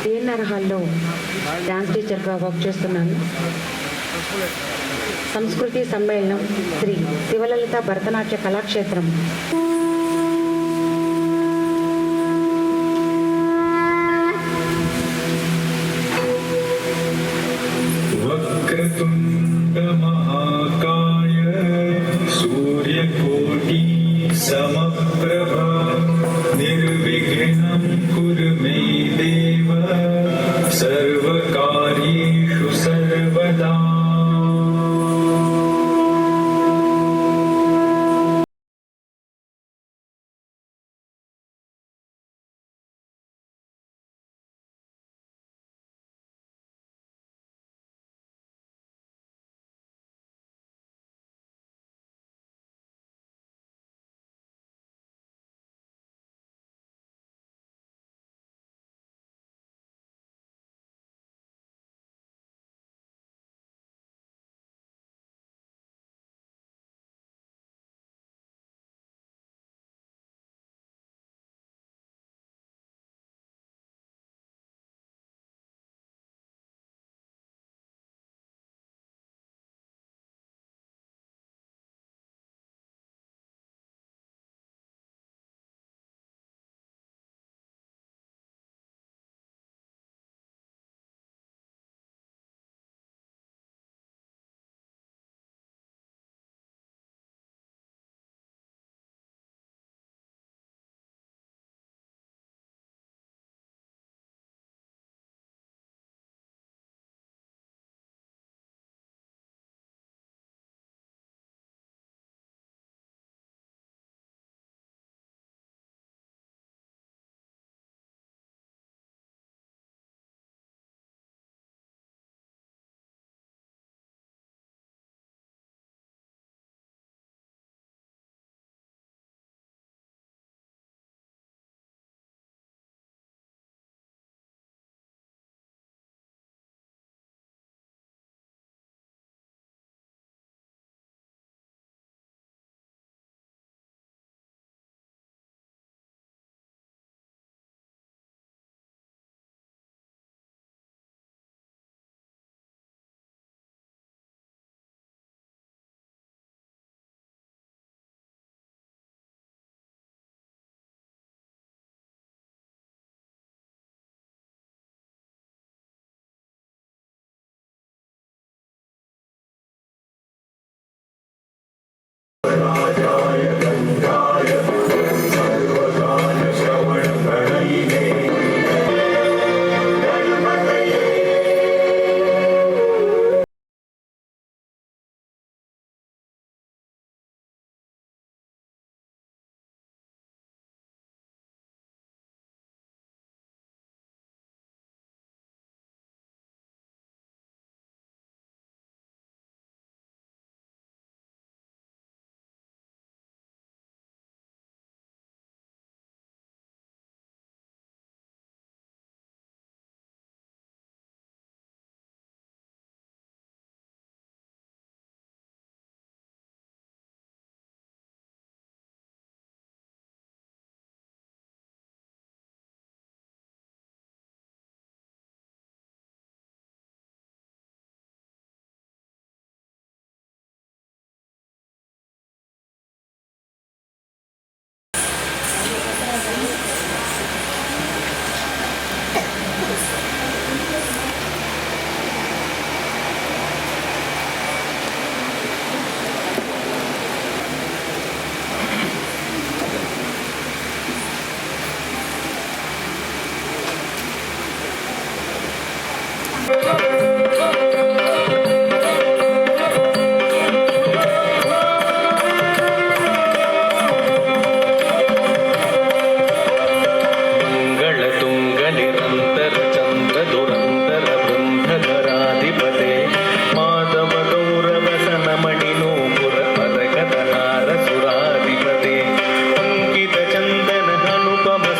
TNR హాల్లో dance టీచర్గా work చేస్తున్నాను. సంస్కృతి సమ్మేళనం శ్రీ శివలలిత భరతనాట్య కళాక్షేత్రం वक्रतुंड महाकाय सूर्यकोटि समप्रभा निर्विघ्नं कुरु मे देव सर्वकार्येषु सर्वदा.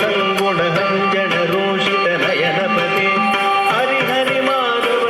संगुण हंजन रोषित नयनपते हरि हरि माधव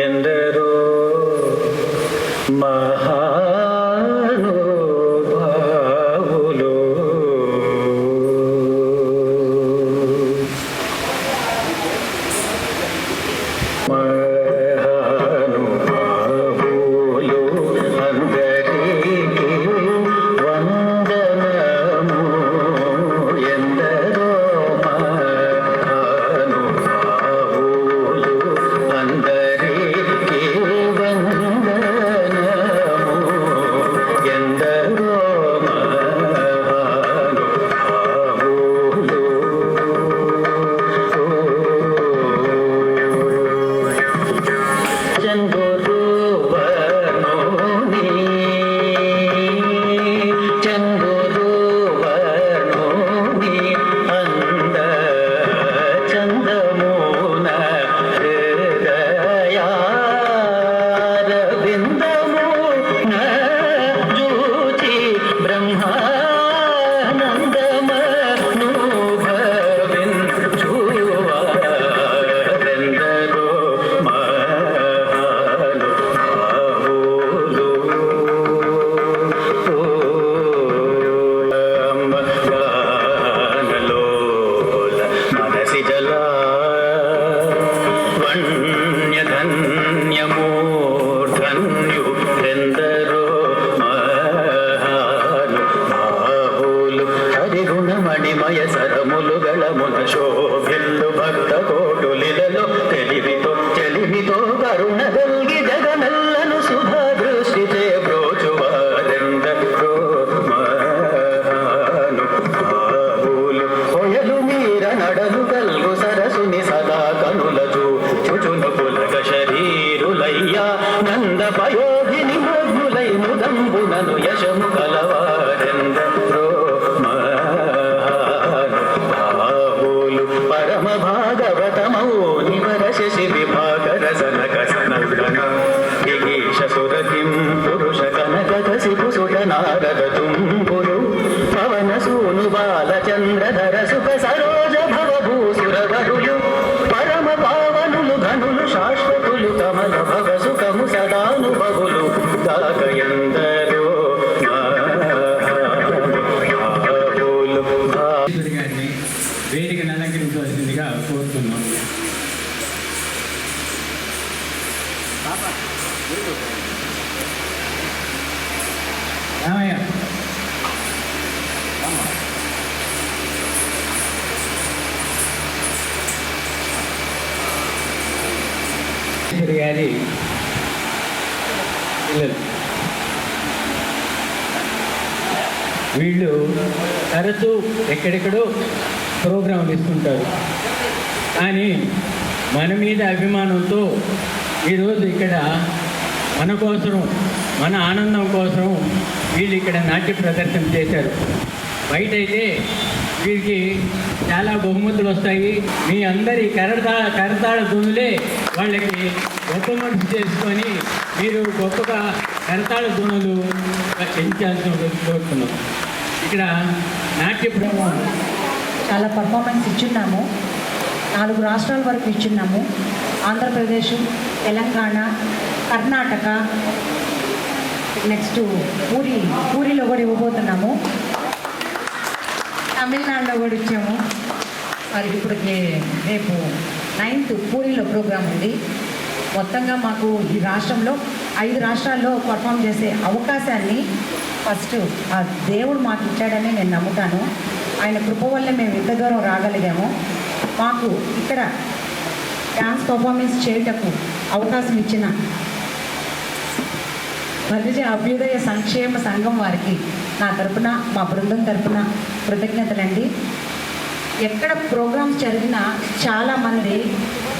ఎందరో మహానుభావులు అందరికీ వందనము. ఎందరో మహానుభావులు అందరికీ వందనము. పయోగిని ముగ్గులై ముదంబునను యశము కలవారెందరో మహానుభావులు పరమ భాగవతమౌ నివర శశి విభాకర సనక సనగణ గిరీశ సురకిం పురుష కనక కసిపుసుట నారద తుంపురు పవన సూను బాలచంద్రధర సుఖ సరోజ భవభూసురవరులు పరమ పావనులు ఘనులు శాశ్వతులు కమల భవ సుఖము సదానుభవులు దాకయందరో గారిని వేదికను అలంకరించవలసిందిగా కోరుతున్నాం. రామయ్య గారి పిల్లలు వీళ్ళు తరచూ ఎక్కడెక్కడో ప్రోగ్రాంలు ఇస్తుంటారు. కానీ మన మీద అభిమానంతో ఈరోజు ఇక్కడ మన కోసం, మన ఆనందం కోసం వీళ్ళు ఇక్కడ నాట్య ప్రదర్శన చేశారు. బయట అయితే వీరికి చాలా బహుమతులు వస్తాయి. మీ అందరి కరతాళ ధ్వనులే వాళ్ళకి గొప్ప మనసు చేసుకొని మీరు గొప్పగా కరతాళ ధ్వనులు పెంచాల్సి కోరుతున్నాం. ఇక్కడ నాట్య ప్రభావం చాలా పర్ఫార్మెన్స్ ఇచ్చున్నాము. 4 రాష్ట్రాల వరకు ఇచ్చున్నాము. ఆంధ్రప్రదేశ్, తెలంగాణ, కర్ణాటక, నెక్స్ట్ పూరిలో కూడా ఇవ్వబోతున్నాము. తమిళనాడులో కూడా ఇచ్చాము. మరి ఇప్పుడు రేపు 9th పూరిలో ప్రోగ్రాం ఉంది. మొత్తంగా మాకు ఈ రాష్ట్రంలో 5 రాష్ట్రాల్లో పర్ఫామ్ చేసే అవకాశాన్ని ఫస్ట్ ఆ దేవుడు మాకు ఇచ్చాడని నేను నమ్ముతాను. ఆయన కృప వల్లే మేము ఇంత దూరం రాగలిగాము. మాకు ఇక్కడ డ్యాన్స్ పర్ఫార్మెన్స్ చేయటకు అవకాశం ఇచ్చిన బలిజ అభ్యుదయ సంక్షేమ సంఘం వారికి నా తరపున, మా బృందం తరపున కృతజ్ఞతలండి. ఎక్కడ ప్రోగ్రామ్స్ జరిగినా చాలామంది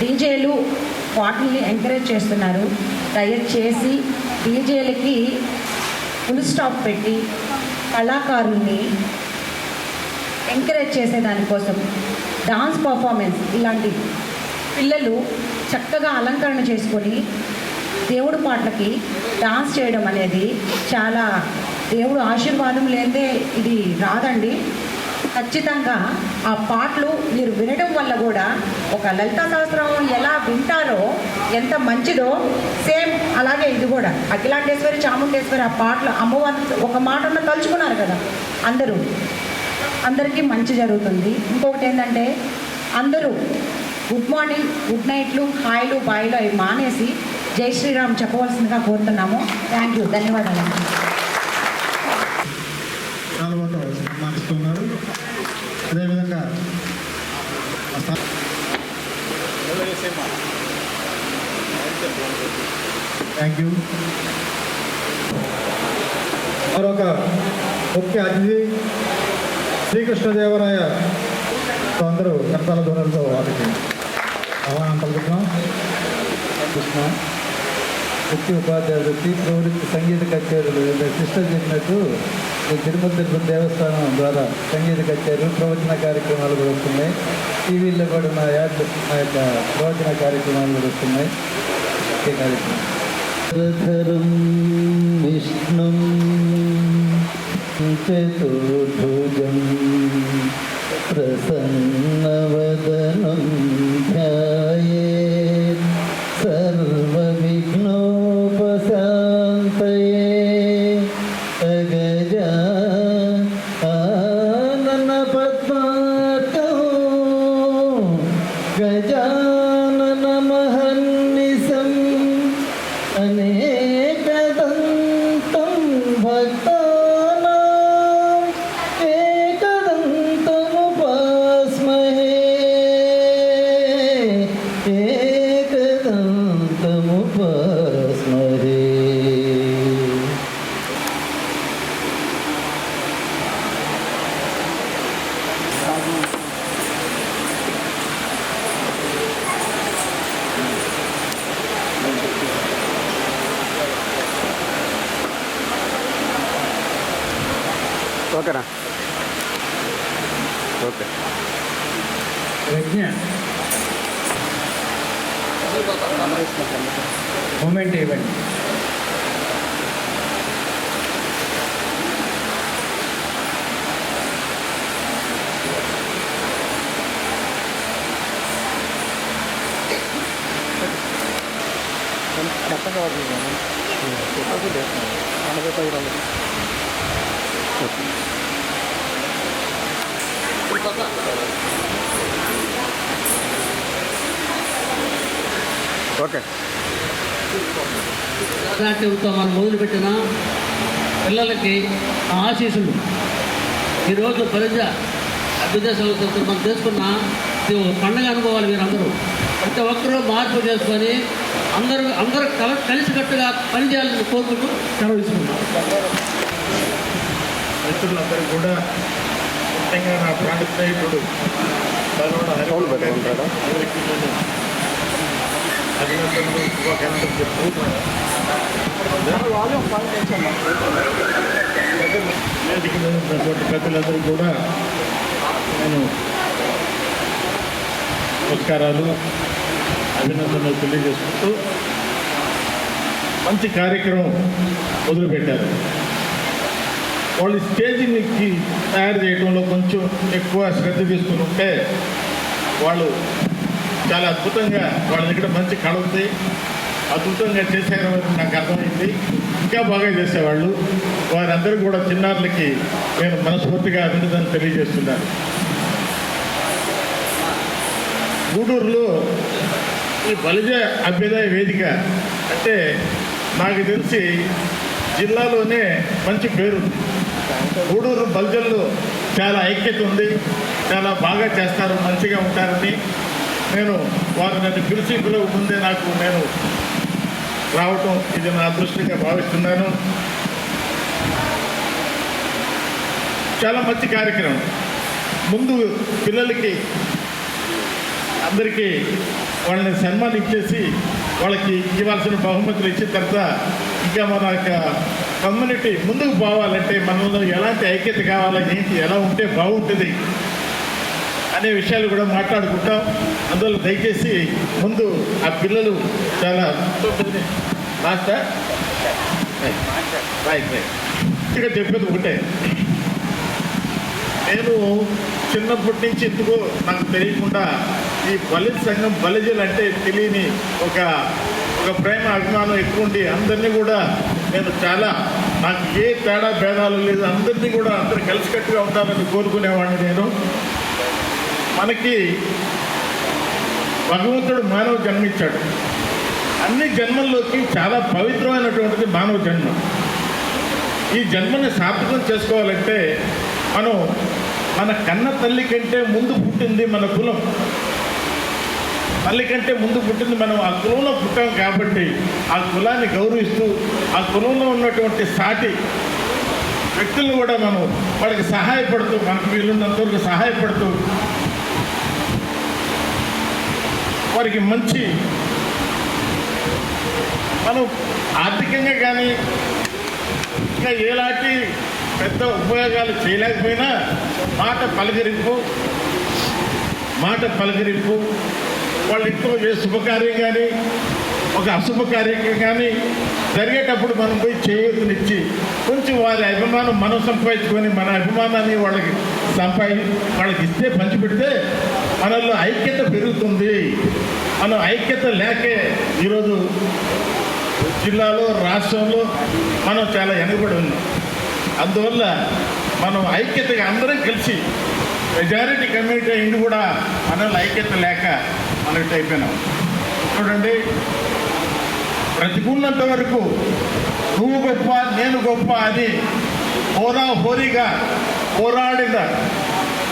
డీజేలు వాటిని ఎంకరేజ్ చేస్తున్నారు. దయచేసి డీజేలకి ఫుల్ స్టాప్ పెట్టి కళాకారుల్ని ఎంకరేజ్ చేసేదానికోసం డాన్స్ పర్ఫార్మెన్స్ ఇలాంటి పిల్లలు చక్కగా అలంకరణ చేసుకొని దేవుడి పాటలకి డాన్స్ చేయడం అనేది చాలా దేవుడు ఆశీర్వాదం లేదే ఇది రాదండి. ఖచ్చితంగా ఆ పాటలు మీరు వినడం వల్ల కూడా ఒక లలితా సహస్రం ఎలా వింటారో ఎంత మంచిదో సేమ్ అలాగే ఇది కూడా అఖిలాండేశ్వరి, చాముండేశ్వరి ఆ పాటలు అమ్మవారు ఒక మాటను తలుచుకున్నారు కదా అందరికీ మంచి జరుగుతుంది. ఇంకొకటి ఏంటంటే అందరూ గుడ్ మార్నింగ్, గుడ్ నైట్లు, హాయ్లు, బాయ్లు అవి మానేసి జై శ్రీరామ్ చెప్పవలసిందిగా కోరుతున్నాము. థ్యాంక్ యూ, ధన్యవాదాలు. మాట్లాడుతున్నారు. అదేవిధంగా థ్యాంక్ యూ. మరొక ముఖ్య అతిథి శ్రీకృష్ణదేవరాయ అందరూ కర్తాల ధ్వనులతో వారికి ఆహ్వానం పలుకుతున్నాం. కృష్ణ ముఖ్య ఉపాధ్యాయులు వృత్తి, ప్రవృత్తి, సంగీత కచేరీలు సిస్టర్ చెప్పినట్టు తిరుమల తిరుపతి దేవస్థానం ద్వారా సంగీత కచేరీలు, ప్రవచన కార్యక్రమాలు కూడా వస్తున్నాయి. టీవీల్లో కూడా నా యొక్క ప్రవచన కార్యక్రమాలు కూడా వస్తున్నాయి. కార్యక్రమం విష్ణు చతుర్భుజం ప్రసన్నవదనం ధ్యాయేత్ సర్వవిఘ్నోపశాంతయే గజానన పద్మార్కం గజానన మహర్నిశం అనేకదంతం భక్తానాం ఏకదంతముపాస్మహే ఏకదంతముపాస్మహే. ఓకేనా? ఓకే. ప్రజ్ఞ మూమెంట్ ఇవ్వండి. ఓకే. యాక్టివ్తో మనం మొదలుపెట్టిన పిల్లలకి ఆశీస్సులు ఈరోజు పరిజ విదేశాలతో మనం చేసుకున్న ఇది ఒక పండుగ అనుభవాలు మీరందరూ ప్రతి ఒక్కరూ మార్పు చేసుకొని అందరూ కలిసికట్టుగా పనిచేయాలని కోరుకుంటూ సెలవు తీసుకుంటాం. మిత్రులందరూ కూడా ముఖ్యంగా నా ప్రాణ స్నేహితుడు అభినందనలు శుభాకాంక్షలు చెప్తూ వేదిక మీద ఉన్నటువంటి పెద్దలందరూ కూడా నేను నమస్కారాలు అభినందనలు తెలియజేసుకుంటూ మంచి కార్యక్రమం మొదలుపెట్టారు. వాళ్ళు స్టేజికి తయారు చేయడంలో కొంచెం ఎక్కువ శ్రద్ధ తీసుకుని ఉంటే వాళ్ళు చాలా అద్భుతంగా వాళ్ళ దగ్గర మంచి కళ ఉంది, అద్భుతంగా చేసేవారు నాకు అర్థమైంది. ఇంకా బాగా చేసేవాళ్ళు. వారందరూ కూడా చిన్నారులకి నేను మనస్ఫూర్తిగా అభినందనలు తెలియజేస్తున్నాను. గూడూరులో ఈ బలిజ అభ్యుదయ వేదిక అంటే నాకు తెలిసి జిల్లాలోనే మంచి పేరుంది. గూడూరు బలిజల్లో చాలా ఐక్యత ఉంది, చాలా బాగా చేస్తారు, మంచిగా ఉంటారని నేను వారు నన్ను పిలిచి పిలువ ముందే నేను రావటం ఇది నా అదృష్టంగా భావిస్తున్నాను. చాలా మంచి కార్యక్రమం. ముందు పిల్లలకి అందరికీ వాళ్ళని సన్మానించేసి వాళ్ళకి ఇవ్వాల్సిన బహుమతులు ఇచ్చిన తర్వాత ఇంకా మన యొక్క కమ్యూనిటీ ముందుకు పోవాలంటే మనలో ఎలాంటి ఐక్యత కావాలా, ఏంటి, ఎలా ఉంటే బాగుంటుంది అనే విషయాలు కూడా మాట్లాడుకుంటాం. అందువల్ల దయచేసి ముందు ఆ పిల్లలు చాలా మాస్టర్ ఇక చెప్పేది ఒకటే, నేను చిన్నప్పటి నుంచి ఎందుకో నాకు తెలియకుండా ఈ బలిజ సంఘం బలిజలు అంటే తెలియని ఒక ప్రేమ అభిమానం ఎక్కువ ఉండి అందరినీ కూడా నేను నాకు ఏ తేడా భేదాలు లేదు, అందరినీ కూడా అందరూ కలిసికట్టుగా ఉంటారని కోరుకునేవాడిని. నేను మనకి భగవంతుడు మానవ జన్మించాడు. అన్ని జన్మల్లోకి చాలా పవిత్రమైనటువంటిది మానవ జన్మ. ఈ జన్మని సార్థకం చేసుకోవాలంటే మన కన్న తల్లి కంటే ముందు పుట్టింది మన కులం. తల్లి కంటే ముందు పుట్టింది మనం ఆ కులంలో పుట్టాం కాబట్టి ఆ కులాన్ని గౌరవిస్తూ ఆ కులంలో ఉన్నటువంటి సాటి వ్యక్తులను కూడా మనం వాళ్ళకి సహాయపడుతూ, మనకు వీలున్నంతవరకు సహాయపడుతూ వారికి మంచి మనం ఆర్థికంగా కానీ ఇంకా ఎలాంటి పెద్ద ఉపయోగాలు చేయలేకపోయినా మాట పలకరింపు వాళ్ళ ఇంట్లో ఏ శుభకార్యం కానీ ఒక అశుభకార్యం కానీ జరిగేటప్పుడు మనం పోయి చేయూతనిచ్చి కొంచెం వారి అభిమానం మనం సంపాదించుకొని మన అభిమానాన్ని వాళ్ళకి ఇస్తే పంచిపెడితే మనలో ఐక్యత పెరుగుతుంది. మనం ఐక్యత లేకే ఈరోజు జిల్లాలో, రాష్ట్రంలో మనం చాలా వెనుకబడి ఉన్నాం. అందువల్ల మనం ఐక్యతగా అందరం కలిసి మెజారిటీ కమ్యూనిటీ అయింది కూడా మనలో ఐక్యత లేక మనకి అయిపోయినాం. చూడండి, బ్రతికున్నంత వరకు నువ్వు గొప్ప నేను గొప్ప అని హోరీగా పోరాడిన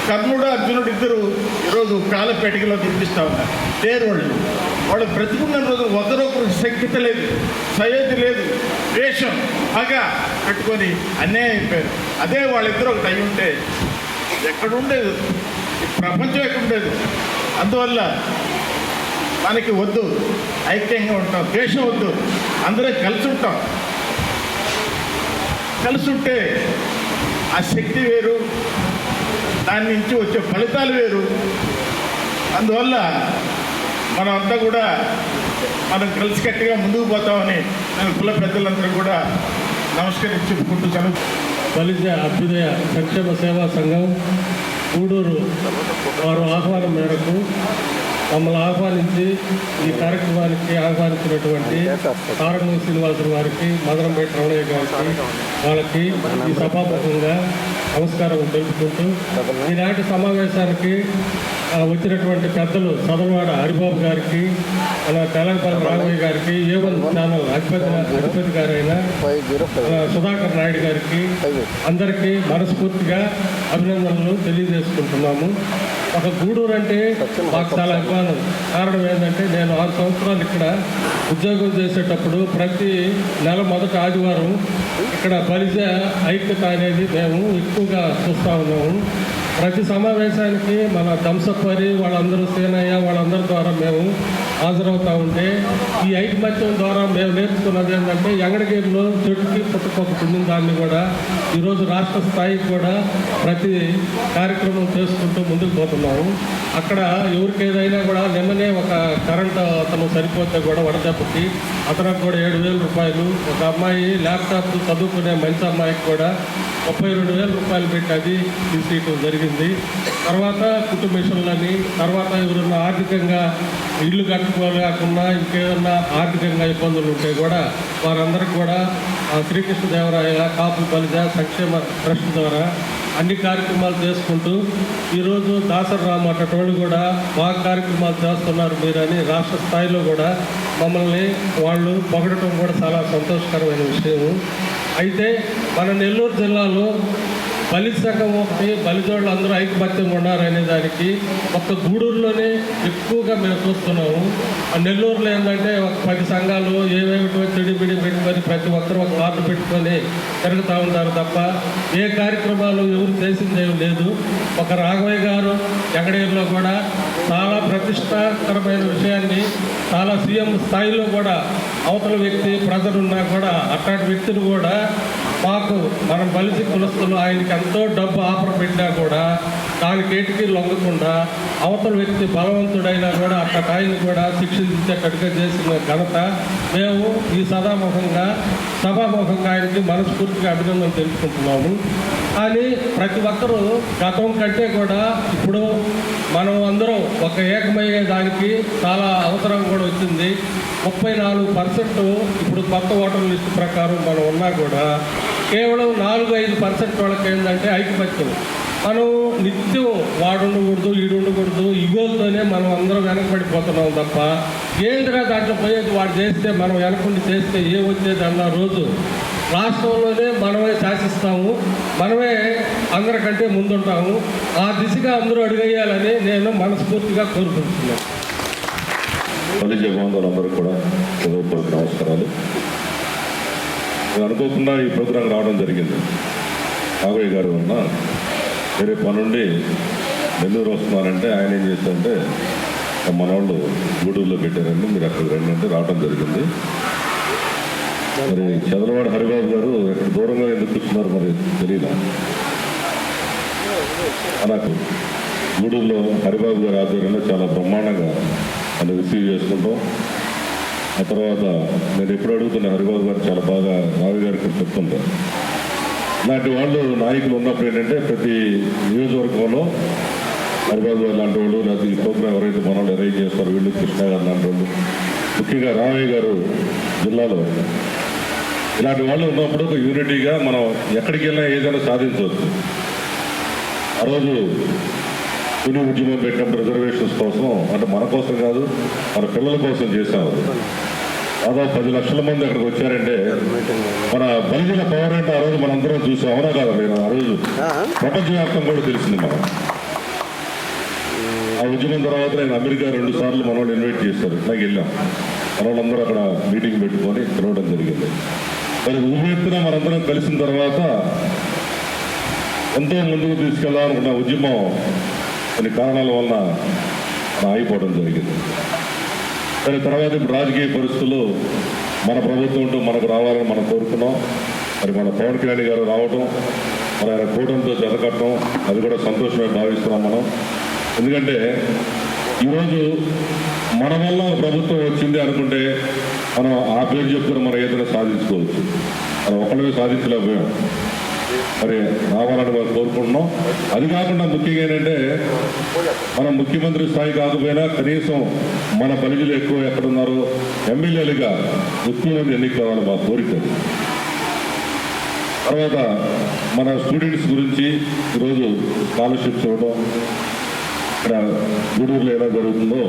కర్ణుడు, అర్జునుడు ఇద్దరు ఈరోజు కాలపేటికలో తినిపిస్తూ ఉన్నారు. లేరు వాళ్ళు బ్రతికున్న రోజు ఒకరొకరు శక్తి లేదు, సయోధి లేదు, ద్వేషం బాగా పెట్టుకొని అన్యాయం అయిపోయారు. అదే వాళ్ళిద్దరూ ఒకటి అయి ఉంటే ఎక్కడుండేది, ప్రపంచం ఎక్కడుండేది. అందువల్ల మనకి వద్దు, ఐక్యంగా ఉంటాం, ద్వేషం వద్దు, అందరం కలిసి ఉంటాం. కలిసి ఉంటే ఆ శక్తి వేరు, దాని నుంచి వచ్చే ఫలితాలు వేరు. అందువల్ల మనమంతా కూడా మనం కలిసికట్టుగా ముందుకు పోతామని నేను కుల పెద్దలందరూ కూడా నమస్కరించుకుంటూ సెలవు. బలిజ అభ్యుదయ సంక్షేమ సేవా సంఘం గూడూరు వారు ఆహ్వానం మేరకు మమ్మల్ని ఆహ్వానించి ఈ కార్యక్రమానికి ఆహ్వానించినటువంటి తారక శ్రీనివాసులు వారికి, మదనంపేట రమణయ్య గారికి, వాళ్ళకి ఈ సభాముఖంగా నమస్కారం తెలుపుకుంటూ ఈనాటి సమావేశానికి వచ్చినటువంటి పెద్దలు సదరవాడ హరిబాబు గారికి, మన తెలంగాణ రాఘవయ్య గారికి, ఏవన్ ఛానల్ అధిపతి గారైన సుధాకర్ నాయుడు గారికి అందరికీ మనస్ఫూర్తిగా అభినందనలు తెలియజేసుకుంటున్నాము. ఒక గూడూరు అంటే మాకు చాలా అభిమానం. కారణం ఏంటంటే నేను 6 సంవత్సరాలు ఇక్కడ ఉద్యోగం చేసేటప్పుడు ప్రతి నెల మొదటి ఆదివారం ఇక్కడ బలిజ ఐక్యత అనేది మేము ఎక్కువగా చూస్తూ ఉన్నాము. ప్రతి సమావేశానికి మన దంసప్పరి వాళ్ళందరూ, సేనయ్య వాళ్ళందరి ద్వారా మేము హాజరవుతూ ఉంటే ఈ ఐకమత్యం ద్వారా మేము నేర్చుకున్నది ఏంటంటే ఎంగడగేరులో చెట్టుకి పుట్టుకొక పుణ్యం దాన్ని కూడా ఈరోజు రాష్ట్ర స్థాయికి కూడా ప్రతి కార్యక్రమం చేసుకుంటూ ముందుకు పోతున్నాము. అక్కడ ఎవరికి ఏదైనా కూడా నిన్ననే ఒక కరెంటు అతను సరిపోతే కూడా వడదెబ్బకి అతనికి కూడా 7,000 రూపాయలు, ఒక అమ్మాయి ల్యాప్టాప్ చదువుకునే మంచి అమ్మాయికి కూడా 32,000 రూపాయలు పెట్టి అది తీసేయటం జరిగింది. తర్వాత కుటుంబ మిషన్లని, తర్వాత ఎవరన్నా ఆర్థికంగా ఇల్లు కట్టుకోలేకుండా ఇంకేదన్నా ఆర్థికంగా ఇబ్బందులు ఉంటే కూడా వారందరికీ కూడా శ్రీకృష్ణదేవరాయ కాపు బలిజ సంక్షేమ ట్రస్ట్ ద్వారా అన్ని కార్యక్రమాలు చేసుకుంటూ ఈరోజు దాసరి రామ అటోళ్ళు కూడా బాగా కార్యక్రమాలు చేస్తున్నారు మీరని రాష్ట్ర స్థాయిలో కూడా మమ్మల్ని వాళ్ళు పొగడటం కూడా చాలా సంతోషకరమైన విషయము. అయితే మన నెల్లూరు జిల్లాలో బలిజ సంఘం ఒకటి, బలిజోళ్ళు అందరూ ఐకమత్యంగా ఉన్నారనే దానికి ఒక్క గూడూరులోనే ఎక్కువగా మేము చూస్తున్నాము. ఆ నెల్లూరులో ఏంటంటే ఒక 10 సంఘాలు ఏవేమిటో చెడిబిడి పెట్టుకొని ప్రతి ఒక్కరు ఒక కార్డు పెట్టుకొని తిరుగుతూ ఉంటారు తప్ప ఏ కార్యక్రమాలు ఎవరు చేసింది ఏమి లేదు. ఒక రాఘవయ్య గారు ఎంగడేరులో కూడా చాలా ప్రతిష్టాకరమైన విషయాన్ని చాలా సీఎం స్థాయిలో కూడా అవతల వ్యక్తి ప్రజలున్నా కూడా అట్లాంటి వ్యక్తిని కూడా మాకు మనం బలిజ కులస్తులు ఆయనకి ఎంతో డబ్బు ఆఫర్ పెట్టినా కూడా దానికి ఏటికి లొంగకుండా అవతల వ్యక్తి బలవంతుడైనా కూడా అట్లా ఆయన్ని కూడా శిక్షించేటట్టుగా చేసిన ఘనత మేము ఈ సభాముఖంగా ఆయనకి మనస్ఫూర్తిగా అభినందనలు తెలుపుకుంటున్నాము. కానీ ప్రతి ఒక్కరూ గతం కంటే కూడా ఇప్పుడు మనం అందరం ఒక ఏకమయ్యే దానికి చాలా అవసరం కూడా వచ్చింది. 34% ఇప్పుడు కొత్త ఓటర్ లిస్టు ప్రకారం మనం ఉన్నా కూడా కేవలం 4-5% వాళ్ళకి ఏంటంటే ఐకమత్యం. మనం నిత్యం వాడు ఉండకూడదు, ఈడు ఉండకూడదు, ఇగోలతోనే మనం అందరం వెనకబడిపోతున్నాం తప్ప ఏంద్రా దాంట్లో పోయేది వాడు చేస్తే మనం వెనకుండి చేస్తే ఏమొచ్చేది అన్న రోజు రాష్ట్రంలోనే మనమే శాసిస్తాము, మనమే అందరికంటే ముందుంటాము. ఆ దిశగా అందరూ అడుగేయాలని నేను మనస్ఫూర్తిగా కోరుకుంటున్నాను. బలిజ బాంధవులందరూ కూడా హృదయపూర్వక నమస్కారాలు. నేను అనుకోకుండా ఈ ప్రోగ్రాం రావడం జరిగింది. రాఘవయ్య గారు వలన వేరే పనుండి నెల్లూరు వస్తున్నారంటే ఆయన ఏం చేస్తారంటే మనవాళ్ళు గూడూరులో పెట్టారండి, మీరు అక్కడికి రండి అంటే రావడం జరిగింది. మరి చంద్రవాడ హరిబాబు గారు ఎక్కడ దూరంగా ఎందుకు కూర్చున్నారు మరి తెలియదు. నాకు గూడూరులో హరిబాబు గారి ఆధ్వర్యంలో చాలా బ్రహ్మాండంగా మనం రిసీవ్ చేసుకుంటాం. ఆ తర్వాత నేను ఎప్పుడు అడుగుతున్నా హరిబాబు గారు చాలా బాగా రావి గారికి చెప్తుంటారు. ఇలాంటి వాళ్ళు నాయకులు ఉన్నప్పుడు ఏంటంటే ప్రతి నియోజకవర్గంలో హరిబాబు గారు లాంటి వాళ్ళు, లేకపోతే ఈ ప్రోగ్రాం ఎవరైతే మన వాళ్ళు అరేంజ్ చేస్తారో వీళ్ళు, కృష్ణ గారు లాంటి వాళ్ళు, ముఖ్యంగా రామయ్య గారు జిల్లాలో ఇలాంటి వాళ్ళు ఉన్నప్పుడు ఒక యూనిటీగా మనం ఎక్కడికి వెళ్ళినా ఏదైనా సాధించవచ్చు. ఆ రోజు తుని ఉద్యమం పెట్టినప్పుడు రిజర్వేషన్స్ కోసం, అంటే మన కోసం కాదు మన పిల్లల కోసం చేసాము. దాదాపు 10 లక్షల మంది అక్కడికి వచ్చారంటే మన బలిజల పవర్ అంటే ఆ రోజు మనందరం చూసాం. అవునా కాదా? నేను ఆ రోజు ప్రపంచవ్యాప్తం కూడా తెలిసింది. మనం ఆ ఉద్యమం తర్వాత నేను అమెరికా 2 సార్లు మన వాళ్ళు ఇన్వైట్ చేశారు, నాకు వెళ్ళాం. మన వాళ్ళందరూ అక్కడ మీటింగ్ పెట్టుకొని తిరగడం జరిగింది. మరి ఊహెత్తున మనందరం కలిసిన తర్వాత ఎంతో ముందుకు తీసుకెళ్లాలనుకున్న ఉద్యమం కొన్ని కారణాల వలన ఆగిపోవడం జరిగింది. కానీ తర్వాత ఇప్పుడు రాజకీయ పరిస్థితుల్లో మన ప్రభుత్వం ఉంటూ మనకు రావాలని మనం కోరుకున్నాం. మరి మన పవన్ కళ్యాణ్ గారు రావటం, మరి ఆయన కూటమితో జతకట్టడం, అది కూడా సంతోషమే భావిస్తున్నాం మనం. ఎందుకంటే ఈరోజు మన వల్ల ప్రభుత్వం వచ్చింది అనుకుంటే మనం ఆ పేరు చెప్పుకుని మనం ఏదైనా సాధించుకోవచ్చు. మనం ఒకళ్ళమే సాధించలేకపోయాం. మరి రావాలని మనం కోరుకుంటున్నాం. అది కాకుండా ముఖ్యంగా ఏంటంటే మనం ముఖ్యమంత్రి స్థాయి కాకపోయినా కనీసం మన పరిధిలో ఎక్కువ ఎక్కడున్నారో ఎమ్మెల్యేలుగా ఎక్కువ మంది ఎన్నిక కావాలి మా కోరిక. తర్వాత మన స్టూడెంట్స్ గురించి ఈరోజు స్కాలర్షిప్స్ ఇవ్వడం, ఇక్కడ గూడూరులో ఎలా జరుగుతుందో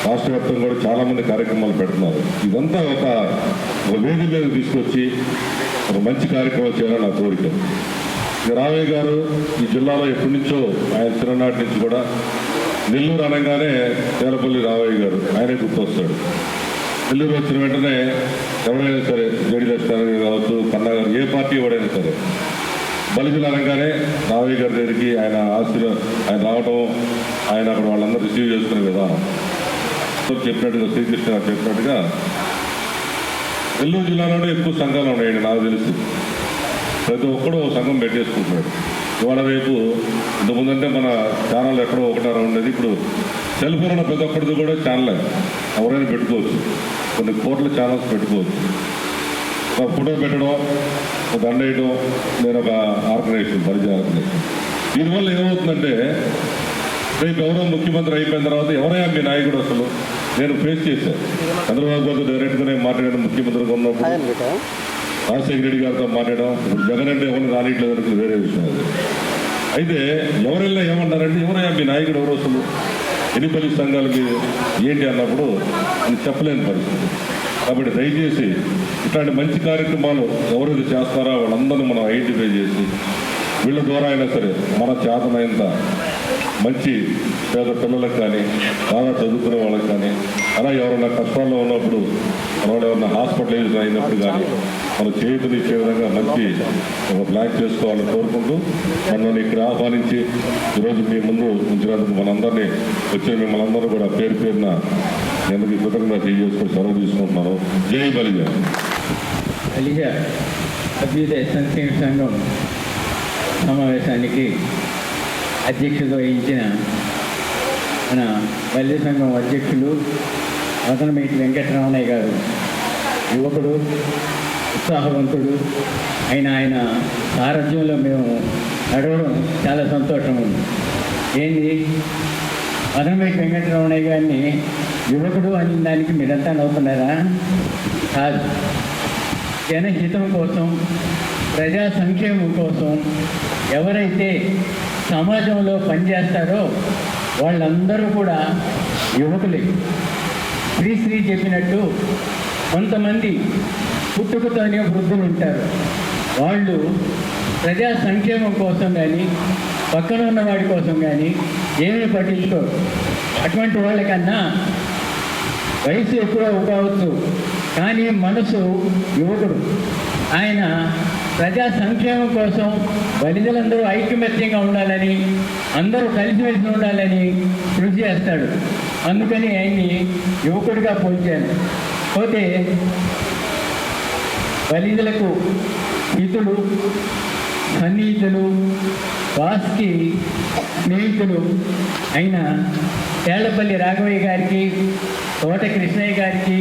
రాష్ట్ర వ్యాప్తంగా కూడా చాలామంది కార్యక్రమాలు పెడుతున్నారు. ఇదంతా ఒక వేదిక మీద తీసుకొచ్చి ఒక మంచి కార్యక్రమం చేయాలని నా కోరిక. రావయ్య గారు ఈ జిల్లాలో ఎప్పటి నుంచో ఆయన చిన్ననాటి నుంచి కూడా నెల్లూరు అనగానే తేలపల్లి రావయ్య గారు ఆయనే గుర్తొస్తాడు. నెల్లూరు వచ్చిన వెంటనే ఎవరైనా సరే జేడీఎస్ కావచ్చు, కన్నా గారు, ఏ పార్టీ ఎవరైనా సరే బలిజలు అనగానే రావయ్య గారి దగ్గరికి ఆయన ఆస్తిలో ఆయన రావడం, ఆయన అక్కడ వాళ్ళందరూ రిసీవ్ చేసుకునే విధానం చెప్పినట్టుగా శ్రీకృష్ణ గారు చెప్పినట్టుగా నెల్లూరు జిల్లాలోనే ఎక్కువ సంఘాలు ఉన్నాయండి నాకు తెలిసి. ప్రతి ఒక్కడు సంఘం పెట్టేసుకుంటున్నాడు. ఇవాళ రేపు ఇంతకుముందంటే మన ఛానల్ ఎక్కడో ఒకటారా ఉండేది, ఇప్పుడు సెల్ ఫోన్ ఉన్న ప్రతి ఒక్కరిది కూడా ఛానల్ ఎవరైనా పెట్టుకోవచ్చు. కొన్ని కోట్ల ఛానల్స్ పెట్టుకోవచ్చు. ఒక ఫోటో పెట్టడం, ఒక దండ వేయడం, నేను ఒక ఆర్గనైజేషన్ పరిచయ ఆర్గనైజేషన్. దీనివల్ల ఏమవుతుందంటే రేపు ఎవరో ముఖ్యమంత్రి అయిపోయిన తర్వాత ఎవరైనా మీ నాయకుడు అసలు నేను ఫేస్ చేశాను. చంద్రబాబు గారితో డైరెక్ట్గానే మాట్లాడాను. ముఖ్యమంత్రిగా ఉన్నప్పుడు రాజశేఖర రెడ్డి గారితో మాట్లాడడం. ఇప్పుడు జగన్ అంటే ఎవరిని రానిట్లేదు అనుకుని వేరే విషయం అది. అయితే ఎవరైనా ఏమన్నారంటే ఎవరైనా మీ నాయకుడు ఎవరు అసలు, ఎన్నికల సంఘాలు మీరు ఏంటి అన్నప్పుడు అని చెప్పలేని పరిస్థితి. కాబట్టి దయచేసి ఇట్లాంటి మంచి కార్యక్రమాలు ఎవరైతే చేస్తారో వాళ్ళందరినీ మనం ఐడెంటిఫై చేసి వీళ్ళ ద్వారా అయినా సరే మన చేతనైనంత మంచి పేద పిల్లలకు కానీ, బాగా చదువుకునే వాళ్ళకి కానీ, అలా ఎవరైనా కష్టాల్లో ఉన్నప్పుడు వాళ్ళు ఎవరైనా హాస్పిటలైజ్ అయినప్పుడు కానీ మనం చేతునిచ్చే విధంగా మంచి ఒక బ్లాక్ చేసుకోవాలని కోరుకుంటూ మనల్ని ఇక్కడ ఆహ్వానించి ఈరోజు మీ ముందు ఉంచినందుకు మనందరినీ వచ్చిన మిమ్మల్ని అందరూ కూడా పేరు పేరున ఎందుకు కృతజ్ఞత తెలియజేసుకొని సెలవు తీసుకుంటున్నాను. జై బలిజ. బలిజ అభ్యుదయ సంక్షేమ సంఘం సమావేశానికి అధ్యక్షత వహించిన మన బలిజ సంఘం అధ్యక్షులు వదనమేటి వెంకటరమణయ్య గారు, యువకుడు, ఉత్సాహవంతుడు ఆయన సారథ్యంలో మేము నడవడం చాలా సంతోషం ఉంది. ఏంది వదనమేటి వెంకటరమణయ్య గారిని యువకుడు అని దానికి మీరంతా నవ్వుతున్నారా? కాదు, జనహితం కోసం, ప్రజా సంక్షేమం కోసం ఎవరైతే సమాజంలో పనిచేస్తారో వాళ్ళందరూ కూడా యువకులే. శ్రీశ్రీ చెప్పినట్టు కొంతమంది పుట్టుకతోనే వృద్ధులు ఉంటారు. వాళ్ళు ప్రజా సంక్షేమం కోసం కానీ, పక్కన ఉన్న వాడి కోసం కానీ ఏమీ పట్టించుకోరు. అటువంటి వాళ్ళకన్నా వయసు ఎక్కువ కావచ్చు కానీ మనసు యువకుడు. ఆయన ప్రజా సంక్షేమం కోసం బలిజలందరూ ఐకమత్యంగా ఉండాలని, అందరూ కలిసిమెలిసి ఉండాలని కృషి చేస్తాడు. అందుకని ఆయన్ని యువకుడిగా పోల్చాను. పోతే బలిజలకు హితులు, సన్నిహితులు, వాస్కి స్నేహితులు అయిన తేళ్లపల్లి రాఘవయ్య గారికి, తోట కృష్ణయ్య గారికి,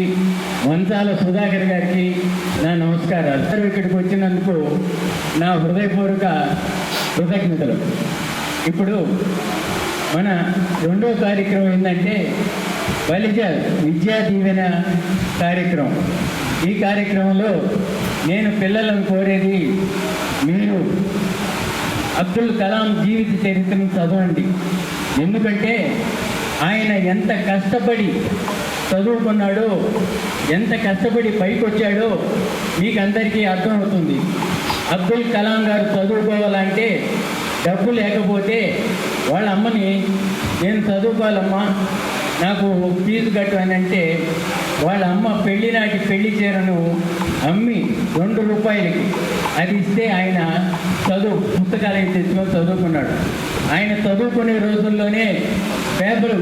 మంచాల సుధాకర్ గారికి నా నమస్కారాలు. ఇక్కడికి వచ్చినందుకు నా హృదయపూర్వక కృతజ్ఞతలు. ఇప్పుడు మన రెండో కార్యక్రమం ఏంటంటే బలిజ విద్యా దీవెన కార్యక్రమం. ఈ కార్యక్రమంలో నేను పిల్లలను కోరేది, మీరు అబ్దుల్ కలాం జీవిత చరిత్రను చదవండి. ఎందుకంటే ఆయన ఎంత కష్టపడి చదువుకున్నాడో, ఎంత కష్టపడి పైకి వచ్చాడో మీకు అందరికీ అర్థమవుతుంది. అబ్దుల్ కలాం గారు చదువుకోవాలంటే డబ్బు లేకపోతే వాళ్ళ అమ్మని నేను చదువుకోవాలమ్మా, నాకు ఫీజు కట్టు అని అంటే వాళ్ళ అమ్మ పెళ్లి నాటి పెళ్లి చీరను అమ్మి 2 రూపాయలకి అది ఇస్తే ఆయన పుస్తకాలు తెచ్చుకొని చదువుకున్నాడు. ఆయన చదువుకునే రోజుల్లోనే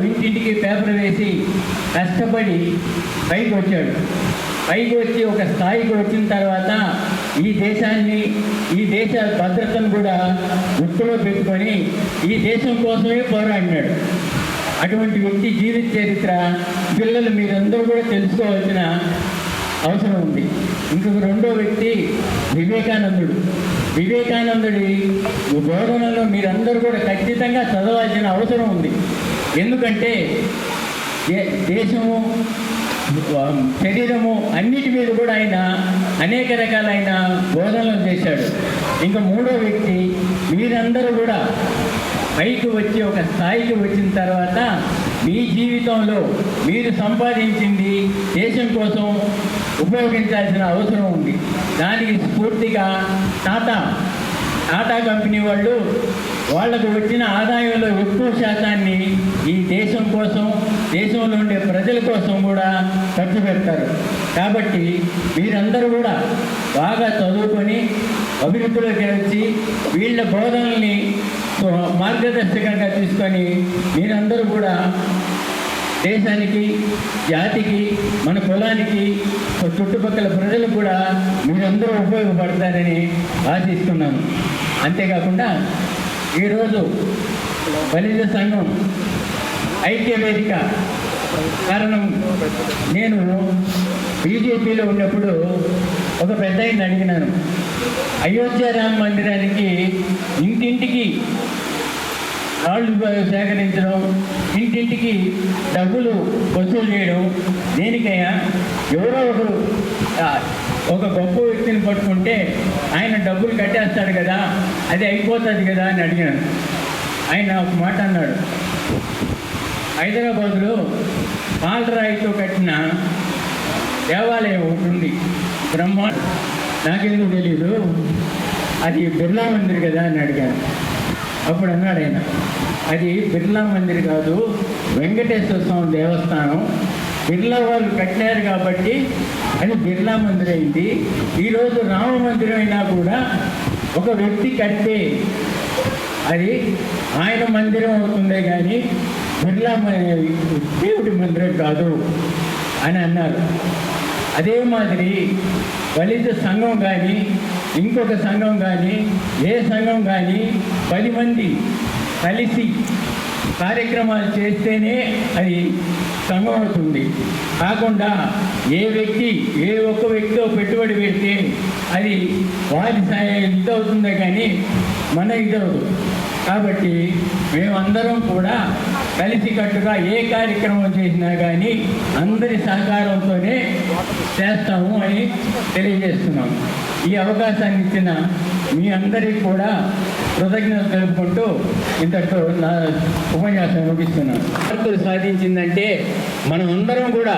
ఇంటింటికి పేపర్ వేసి కష్టపడి పైకి వచ్చాడు. పైకి వచ్చి ఒక స్థాయికి వచ్చిన తర్వాత ఈ దేశాన్ని, ఈ దేశ భద్రతను కూడా గుర్తులో పెట్టుకొని ఈ దేశం కోసమే పోరాడినాడు. అటువంటి వ్యక్తి జీవిత చరిత్ర పిల్లలు మీరందరూ కూడా తెలుసుకోవాల్సిన అవసరం ఉంది. ఇంకొక రెండో వ్యక్తి వివేకానందుడు. వివేకానందుడి బోధనలో మీరందరూ కూడా ఖచ్చితంగా చదవాల్సిన అవసరం ఉంది. ఎందుకంటే దేశము, శరీరము అన్నిటి మీద కూడా ఆయన అనేక రకాలైన బోధనలు చేశాడు. ఇంకా మూడో వ్యక్తి, మీరందరూ కూడా పైకి వచ్చి ఒక స్థాయికి వచ్చిన తర్వాత మీ జీవితంలో మీరు సంపాదించింది దేశం కోసం ఉపయోగించాల్సిన అవసరం ఉంది. దానికి స్ఫూర్తిగా టాటా కంపెనీ వాళ్ళకు వచ్చిన ఆదాయంలో ఎక్కువ శాతాన్ని ఈ దేశం కోసం, దేశంలో ఉండే ప్రజల కోసం కూడా ఖర్చు పెడతారు. కాబట్టి మీరందరూ కూడా బాగా చదువుకొని అభివృద్ధిలోకి వచ్చి వీళ్ళ బోధనల్ని మార్గదర్శకంగా తీసుకొని మీరందరూ కూడా దేశానికి, జాతికి, మన కులానికి, చుట్టుపక్కల ప్రజలకు కూడా మీరందరూ ఉపయోగపడతారని ఆశిస్తున్నాను. అంతేకాకుండా ఈరోజు బలిజ సంఘం ఐక్య వేదిక కారణం, నేను బీజేపీలో ఉన్నప్పుడు ఒక పెద్ద ఆయన అడిగినాను, అయోధ్య రామ మందిరానికి ఇంటింటికి రాళ్ళు సేకరించడం, ఇంటింటికి డబ్బులు వసూలు చేయడం దేనికైనా? ఎవరో ఒకరు ఒక గొప్ప వ్యక్తిని పట్టుకుంటే ఆయన డబ్బులు కట్టేస్తాడు కదా, అది అయిపోతుంది కదా అని అడిగాను. ఆయన ఒక మాట అన్నాడు, హైదరాబాదులో పాలరాయితో కట్టిన దేవాలయం ఒకటి ఉంది, నాకెందుకు తెలీదు, అది బిర్లా మందిర్ కదా అని అడిగాను. అప్పుడు అన్నాడు ఆయన, అది బిర్లా మందిర్ కాదు, వెంకటేశ్వర స్వామి దేవస్థానం. బిర్లా వాళ్ళు కట్టినారు కాబట్టి అది బిర్లా మందిర్ అయింది. ఈరోజు రామ మందిరం అయినా కూడా ఒక వ్యక్తి కడితే అది ఆయన మందిరం అవుతుందే కానీ బిర్లా దేవుడి మందిరం కాదు అని అన్నారు. అదే మాదిరి బలిజ సంఘం కానీ, ఇంకొక సంఘం కానీ, ఏ సంఘం కానీ 10 మంది కలిసి కార్యక్రమాలు చేస్తేనే అది సంఘం అవుతుంది. కాకుండా ఏ ఒక్క వ్యక్తితో పెట్టుబడి పెడితే అది వారి ఇదవుతుందే కానీ మన ఇదవదు. కాబట్టి మేమందరం కూడా కలిసికట్టుగా ఏ కార్యక్రమం చేసినా కానీ అందరి సహకారంతోనే చేస్తాము అని తెలియజేస్తున్నాం. ఈ అవకాశాన్ని ఇచ్చిన మీ అందరికీ కూడా కృతజ్ఞతలు తెలుపుకుంటూ ఇంతటితో నా ఉపన్యాసం ముగిస్తున్నాను. మార్పులు సాధించిందంటే మనం అందరం కూడా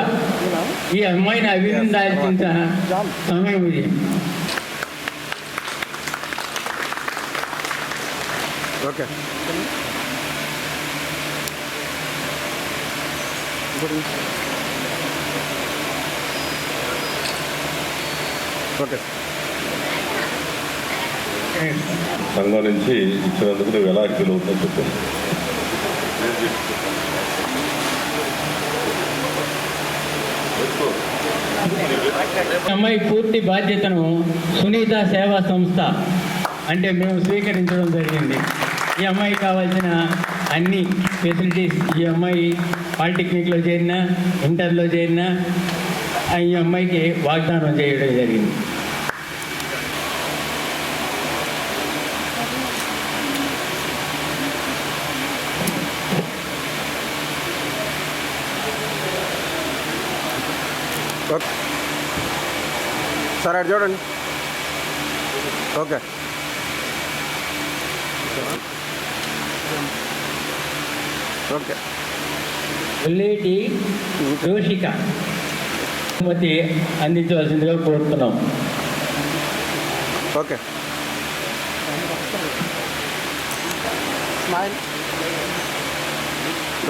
ఈ అమ్మాయిని అభినందించాల్సిన సమయం ఇది. Okay, okay. సంఘం నుంచి ఇచ్చినందుకు నువ్వు ఎలా ఫీల్ అవుతుందో చెప్పండి. అమ్మాయి పూర్తి బాధ్యతను సునీత సేవా సంస్థ అంటే మేము స్వీకరించడం జరిగింది. ఈ అమ్మాయికి కావాల్సిన అన్ని ఫెసిలిటీస్, ఈ అమ్మాయి పాలిటెక్నిక్లో చేరినా, ఇంటర్లో చేరినా ఈ అమ్మాయికి వాగ్దానం చేయడం జరిగింది. సార్ అటు చూడండి. Okay, okay. ఉల్లేటి జోషిక అందించవలసిందిగా కోరుతున్నాం. ఓకే.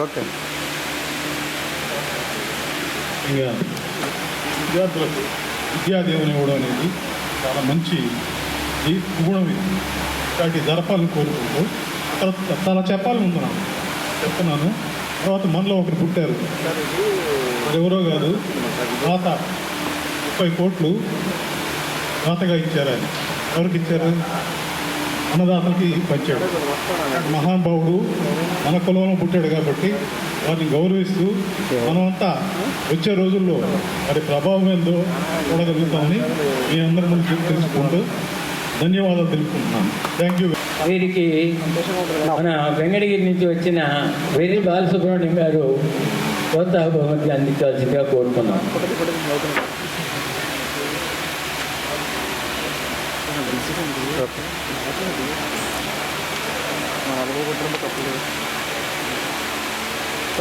ఓకే. ఇంకా విద్యార్థులకు విద్యాదేవుని ఇవ్వడం అనేది చాలా మంచి గుణం. ఇది ఇలాంటి జరపాలని కోరుకుంటూ చాలా చెప్పాలని ఉంది నాకు, చెప్తున్నాను. తర్వాత మనలో ఒకరు పుట్టారు, ఎవరో కాదు, రాత 30 కోట్లు దాతగా ఇచ్చారు. ఆయన ఎవరికి ఇచ్చారు? అన్నదాతలకి పంచాడు. మహానుభావుడు మన కులంలో పుట్టాడు కాబట్టి వారిని గౌరవిస్తూ మనమంతా వచ్చే రోజుల్లో వారి ప్రభావం ఏందో చూడగలుగుతామని మీ అందరి ముందు తెలుసుకుంటూ ధన్యవాదాలు తెలుపుకుంటున్నాను. Thank you. వీరికి మన వెంకటగిరి నుంచి వచ్చిన వెర్రి బాలసుబ్రహ్మణ్యం గారు ప్రోత్సాహ బహుమతి అందించాల్సిందిగా కోరుతున్నాం.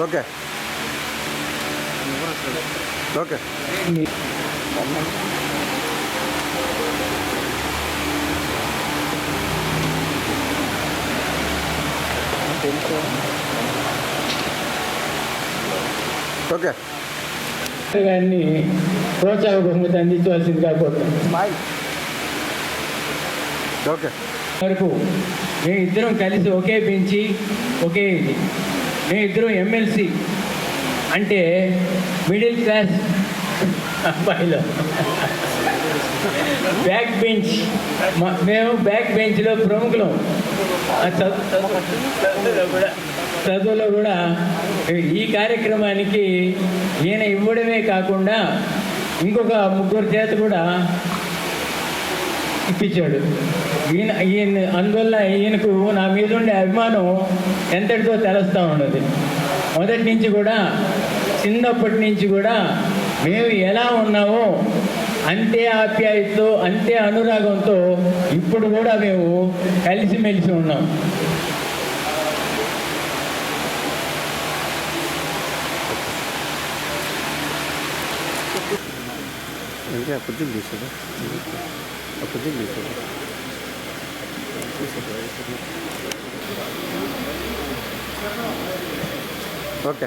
ఓకే ఓకే ఓకే గారిని ప్రోత్సాహ బహుమతి అందించవలసిందిగా కోరుతున్నాం. ఓకే వరకు మేము ఇద్దరం కలిసి ఒకే బెంచి ఒకే ఇది. మేము ఇద్దరం ఎమ్మెల్సీ అంటే మిడిల్ క్లాస్ అబ్బాయిలో బ్యాక్ బెంచ్, మేము బ్యాక్ బెంచ్లో ప్రముఖులం. చదువులో కూడా ఈ కార్యక్రమానికి ఈయన ఇవ్వడమే కాకుండా ఇంకొక 3 చేత కూడా ఇప్పించాడు. ఈయన అందువల్ల ఈయనకు నా మీద ఉండే అభిమానం ఎంతటితో తెలుస్తూ ఉన్నది. మొదటి నుంచి కూడా, చిన్నప్పటి నుంచి కూడా మేము ఎలా ఉన్నామో అంతే ఆప్యాయతతో, అంతే అనురాగంతో ఇప్పుడు కూడా మేము కలిసిమెలిసి ఉన్నాం. ఇంకా కుర్చీలు తీసుకో, కుర్చీలు తీసుకో. ఓకే